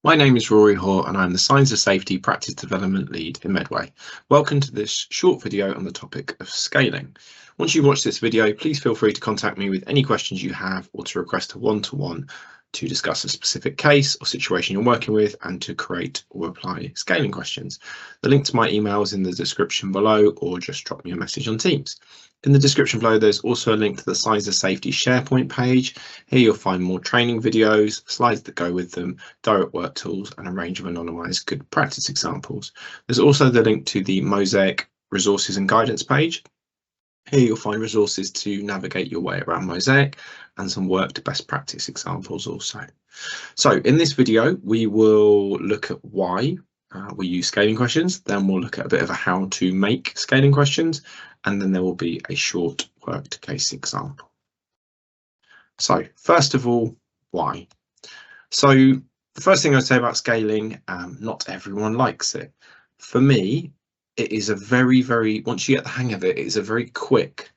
My name is Rory Hoare and I'm the Signs of Safety Practice Development Lead in Medway. Welcome to this short video on the topic of scaling. Once you watch this video, please feel free to contact me with any questions you have or to request a one-to-one to discuss a specific case or situation you're working with and to create or apply scaling questions. The link to my email is in the description below, or just drop me a message on Teams. In the description below, there's also a link to the Signs of Safety SharePoint page. Here you'll find more training videos, slides that go with them, direct work tools, and a range of anonymised good practice examples. There's also the link to the Mosaic resources and guidance page. Here you'll find resources to navigate your way around Mosaic and some worked best practice examples also. So in this video, we will look at why we use scaling questions, then we'll look at a bit of a how to make scaling questions, and then there will be a short worked case example. So first of all, why? So the first thing I'd say about scaling, not everyone likes it. For me, it is a very, once you get the hang of it, it's a very quick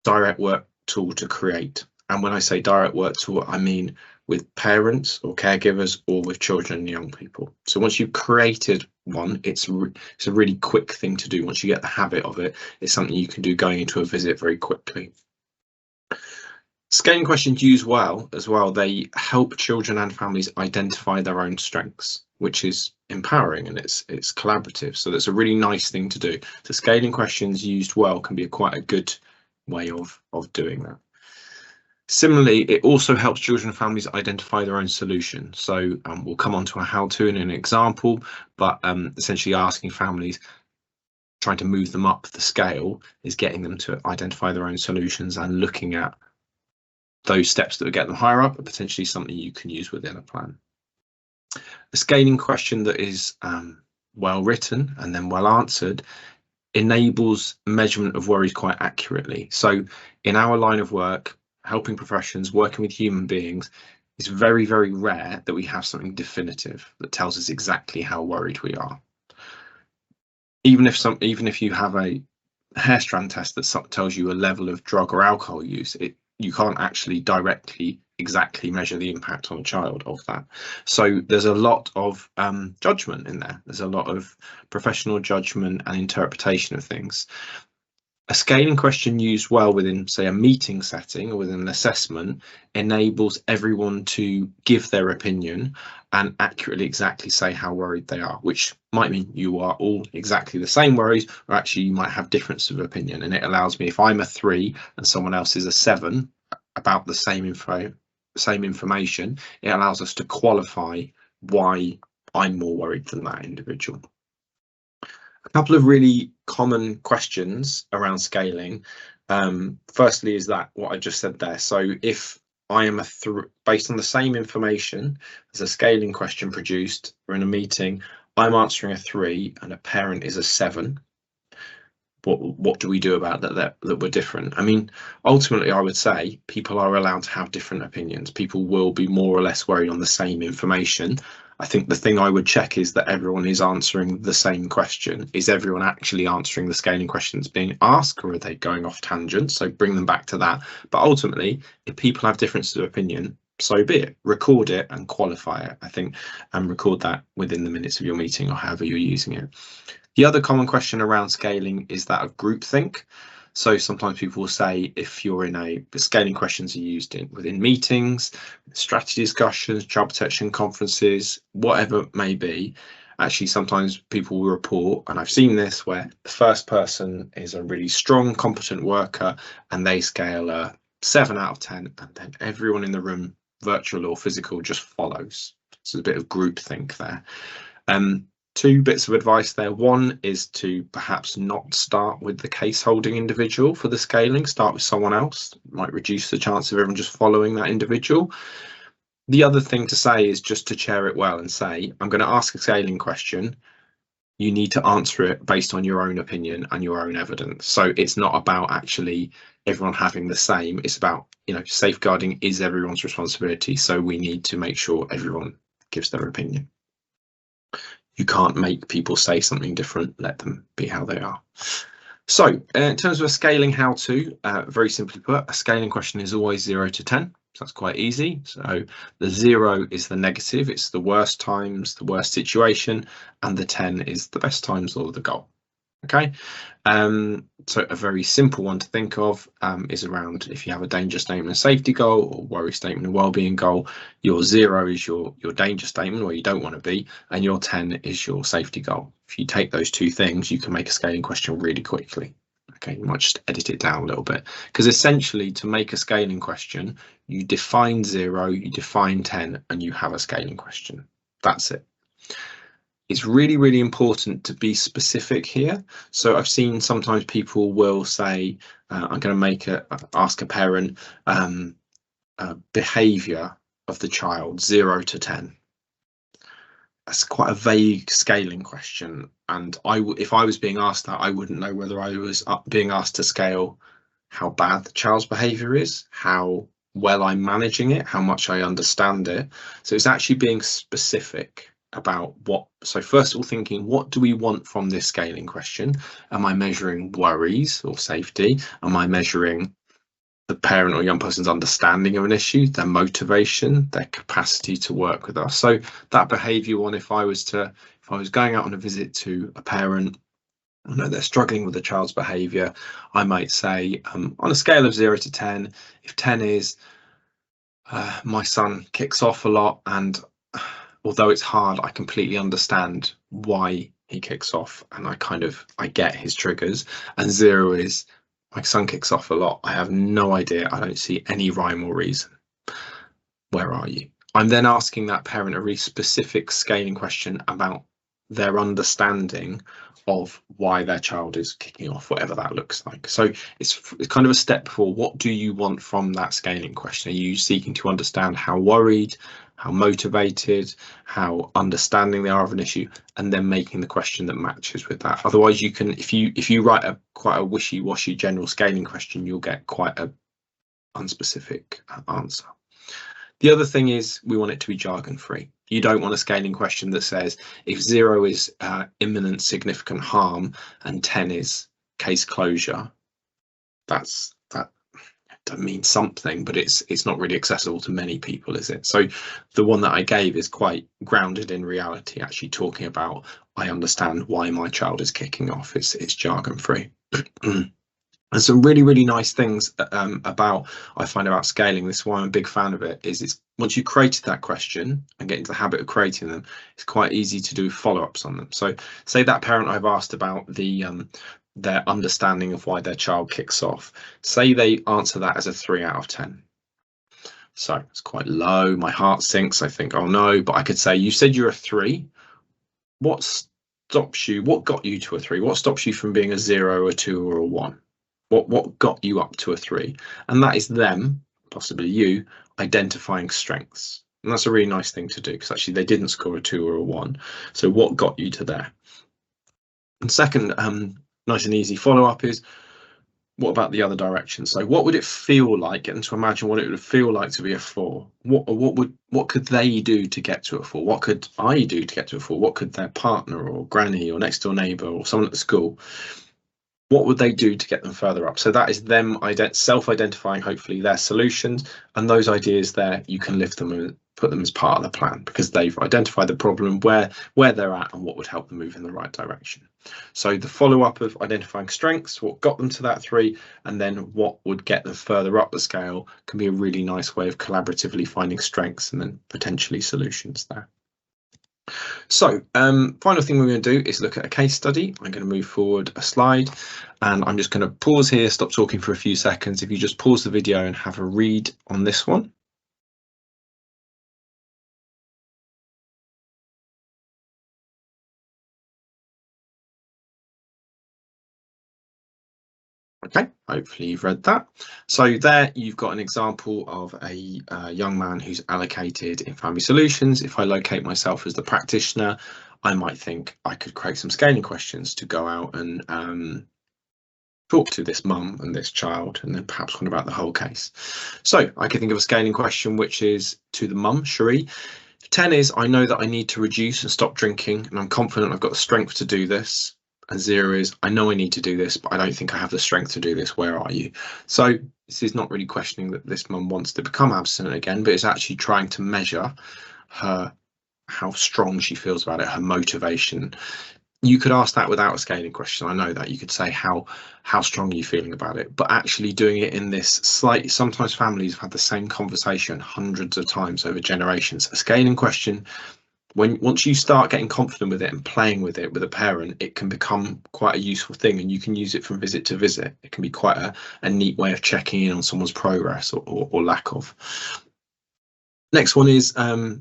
direct work tool to create. And when I say direct work tool, I mean with parents or caregivers or with children and young people. So once you've created one, it's a really quick thing to do. Once you get the habit of it, it's something you can do going into a visit very quickly. Scaling questions used well as well, they help children and families identify their own strengths, which is empowering and it's collaborative. So that's a really nice thing to do. So scaling questions used well can be quite a good way of doing that. Similarly, it also helps children and families identify their own solution. So we'll come on to a how-to in an example, but essentially asking families, trying to move them up the scale is getting them to identify their own solutions and looking at those steps that would get them higher up are potentially something you can use within a plan. A scaling question that is well written and then well answered enables measurement of worries quite accurately. So in our line of work, helping professions, working with human beings, it's very rare that we have something definitive that tells us exactly how worried we are. Even if you have a hair strand test that tells you a level of drug or alcohol use, you can't actually directly exactly measure the impact on a child of that. So there's a lot of judgment in there. There's a lot of professional judgment and interpretation of things. A scaling question used well within, say, a meeting setting or within an assessment enables everyone to give their opinion and accurately exactly say how worried they are, which might mean you are all exactly the same worries, or actually you might have difference of opinion. And it allows me, if I'm a 3 and someone else is a 7 about the same information, it allows us to qualify why I'm more worried than that individual. A couple of really common questions around scaling. Firstly, is that what I just said there. So if I am based on the same information as a scaling question produced, we're in a meeting, I'm answering a 3 and a parent is a 7. What do we do about that we're different? I mean, ultimately, I would say people are allowed to have different opinions. People will be more or less worried on the same information. I think the thing I would check is that everyone is answering the same question. Is everyone actually answering the scaling questions being asked, or are they going off tangents? So bring them back to that. But ultimately, if people have differences of opinion, so be it. Record it and qualify it, I think, and record that within the minutes of your meeting or however you're using it. The other common question around scaling is that of groupthink. So sometimes people will say, if you're in scaling questions are used within meetings, strategy discussions, child protection conferences, whatever it may be. Actually, sometimes people will report, and I've seen this, where the first person is a really strong, competent worker and they scale a 7 out of 10, and then everyone in the room, virtual or physical, just follows. So a bit of groupthink there. 2 bits of advice there. One is to perhaps not start with the case holding individual for the scaling, start with someone else. It might reduce the chance of everyone just following that individual. The other thing to say is just to chair it well and say, I'm going to ask a scaling question. You need to answer it based on your own opinion and your own evidence. So it's not about actually everyone having the same. It's about, safeguarding is everyone's responsibility. So we need to make sure everyone gives their opinion. You can't make people say something different, let them be how they are. So in terms of a scaling how-to, very simply put, a scaling question is always 0 to 10. So that's quite easy. So the 0 is the negative, it's the worst times, the worst situation, and the 10 is the best times or the goal. Okay, so a very simple one to think of is around if you have a danger statement and safety goal, or worry statement and well-being goal, your 0 is your danger statement where you don't want to be, and your 10 is your safety goal. If you take those two things, you can make a scaling question really quickly. Okay, you might just edit it down a little bit, because essentially to make a scaling question, you define 0, you define 10, and you have a scaling question. That's it. It's really, really important to be specific here. So I've seen sometimes people will say, I'm going to ask a parent behavior of the child 0 to 10. That's quite a vague scaling question, and if I was being asked that, I wouldn't know whether I was being asked to scale how bad the child's behavior is, how well I'm managing it, how much I understand it. So it's actually being specific about what. So first of all, thinking, what do we want from this scaling question? Am I measuring worries or safety? Am I measuring the parent or young person's understanding of an issue, their motivation, their capacity to work with us? So that behavior one, if I was going out on a visit to a parent, I know they're struggling with the child's behavior, I might say, on a scale of 0 to 10, if 10 is my son kicks off a lot, and although it's hard, I completely understand why he kicks off, and I get his triggers. And 0 is my son kicks off a lot, I have no idea, I don't see any rhyme or reason. Where are you? I'm then asking that parent a really specific scaling question about their understanding of why their child is kicking off, whatever that looks like. So it's kind of a step before. What do you want from that scaling question? Are you seeking to understand how worried, how motivated, how understanding they are of an issue, and then making the question that matches with that? Otherwise, you can, if you write quite a wishy-washy general scaling question, you'll get quite a unspecific answer. The other thing is we want it to be jargon free. You don't want a scaling question that says if 0 is imminent significant harm and 10 is case closure. That doesn't mean something, but it's not really accessible to many people, is it? So the one that I gave is quite grounded in reality, actually talking about, I understand why my child is kicking off. It's jargon free. And some really, really nice things I find about scaling, this is why I'm a big fan of it, is it's once you created that question and get into the habit of creating them, it's quite easy to do follow-ups on them. So say that parent I've asked about their understanding of why their child kicks off, say they answer that as a 3 out of 10. So it's quite low, my heart sinks, I think, oh no, but I could say, you said you're a 3. What got you to a 3? What stops you from being a 0, a 2, or a 1? What got you up to a 3? And that is them, possibly you, identifying strengths. And that's a really nice thing to do, because actually they didn't score a 2 or a 1. So what got you to there? And second, nice and easy follow-up is, what about the other direction? So what would it feel like, getting to imagine what it would feel like to be a 4? What could they do to get to a 4? What could I do to get to a 4? What could their partner or granny or next door neighbour or someone at the school, what would they do to get them further up? So that is them self-identifying, hopefully, their solutions, and those ideas there, you can lift them and put them as part of the plan, because they've identified the problem, where they're at, and what would help them move in the right direction. So the follow-up of identifying strengths, what got them to that 3, and then what would get them further up the scale, can be a really nice way of collaboratively finding strengths and then potentially solutions there. So final thing we're going to do is look at a case study. I'm going to move forward a slide, and I'm just going to pause here, stop talking for a few seconds. If you just pause the video and have a read on this one. Okay, hopefully you've read that. So there you've got an example of a young man who's allocated in family solutions. If I locate myself as the practitioner, I might think I could create some scaling questions to go out and talk to this mum and this child, and then perhaps one about the whole case. So I could think of a scaling question which is to the mum, Cherie. 10 is, I know that I need to reduce and stop drinking, and I'm confident I've got the strength to do this. and 0 is, I know I need to do this, but I don't think I have the strength to do this. Where are you? So this is not really questioning that this mum wants to become abstinent again, but it's actually trying to measure how strong she feels about it, her motivation. You could ask that without a scaling question. I know that you could say how strong are you feeling about it, but actually doing it in this slight, sometimes families have had the same conversation hundreds of times over generations. A scaling question, once you start getting confident with it and playing with it with a parent, it can become quite a useful thing, and you can use it from visit to visit. It can be quite a neat way of checking in on someone's progress or lack of. Next one is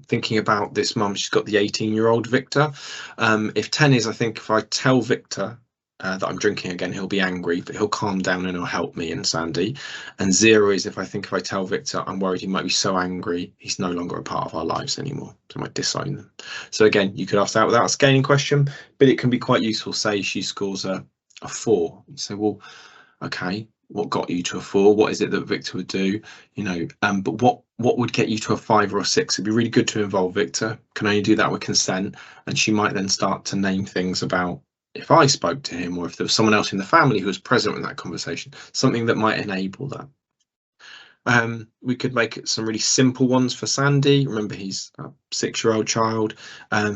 thinking about this mum. She's got the 18-year-old Victor. If 10 is, I think if I tell Victor that I'm drinking again, he'll be angry, but he'll calm down and he'll help me and Sandy. And 0 is if I tell Victor I'm worried he might be so angry he's no longer a part of our lives anymore, so I might disown them. So again, you could ask that without a scaling question, but it can be quite useful. Say she scores a 4. You say, well, okay, what got you to a 4? What is it that Victor would do? But what would get you to a 5 or a 6? It'd be really good to involve Victor. Can only do that with consent. And she might then start to name things about, if I spoke to him, or if there was someone else in the family who was present in that conversation, something that might enable that. We could make some really simple ones for Sandy. Remember, he's a 6-year-old child.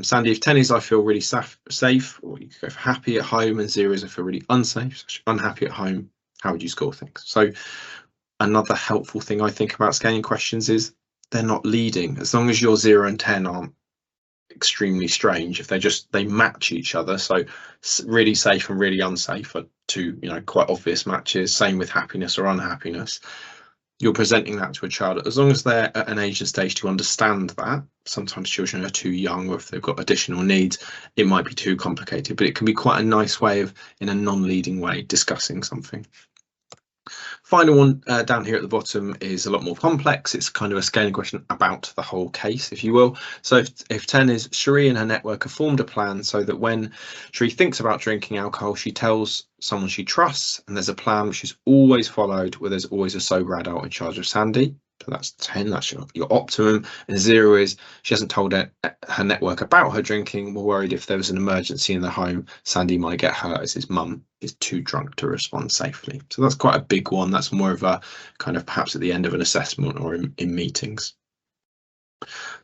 Sandy, if 10 is, I feel really safe, or you could go for happy at home, and 0 is, I feel really unsafe, unhappy at home. How would you score things? So another helpful thing I think about scaling questions is they're not leading. As long as your 0 and 10 aren't extremely strange, if they match each other, so really safe and really unsafe are two quite obvious matches. Same with happiness or unhappiness. You're presenting that to a child, as long as they're at an age and stage to understand that. Sometimes children are too young, or if they've got additional needs, it might be too complicated, but it can be quite a nice way of, in a non-leading way, discussing something. Final one down here at the bottom is a lot more complex. It's kind of a scaling question about the whole case, if you will. So if 10 is, Cherie and her network have formed a plan so that when Cherie thinks about drinking alcohol, she tells someone she trusts, and there's a plan which is always followed, where there's always a sober adult in charge of Sandy. So that's 10, that's your optimum. And 0 is she hasn't told her network about her drinking. We're worried if there was an emergency in the home, Sandy might get hurt as his mum is too drunk to respond safely. So that's quite a big one. That's more of a kind of perhaps at the end of an assessment or in meetings.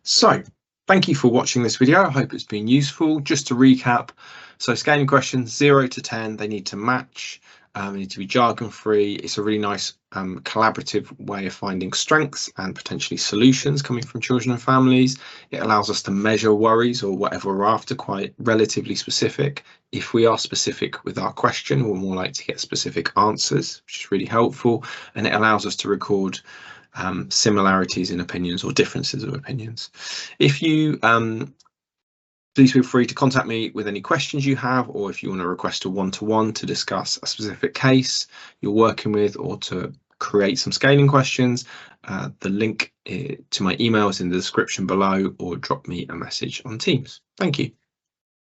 So thank you for watching this video. I hope it's been useful. Just to recap, so scaling questions 0 to 10, they need to match. They need to be jargon free. It's a really nice collaborative way of finding strengths and potentially solutions coming from children and families. It allows us to measure worries or whatever we're after, quite relatively specific. If we are specific with our question, we're more likely to get specific answers, which is really helpful. And it allows us to record similarities in opinions or differences of opinions. If you please feel free to contact me with any questions you have, or if you want to request a one-to-one to discuss a specific case you're working with, or to create some scaling questions. The link to my email is in the description below, or drop me a message on Teams. Thank you.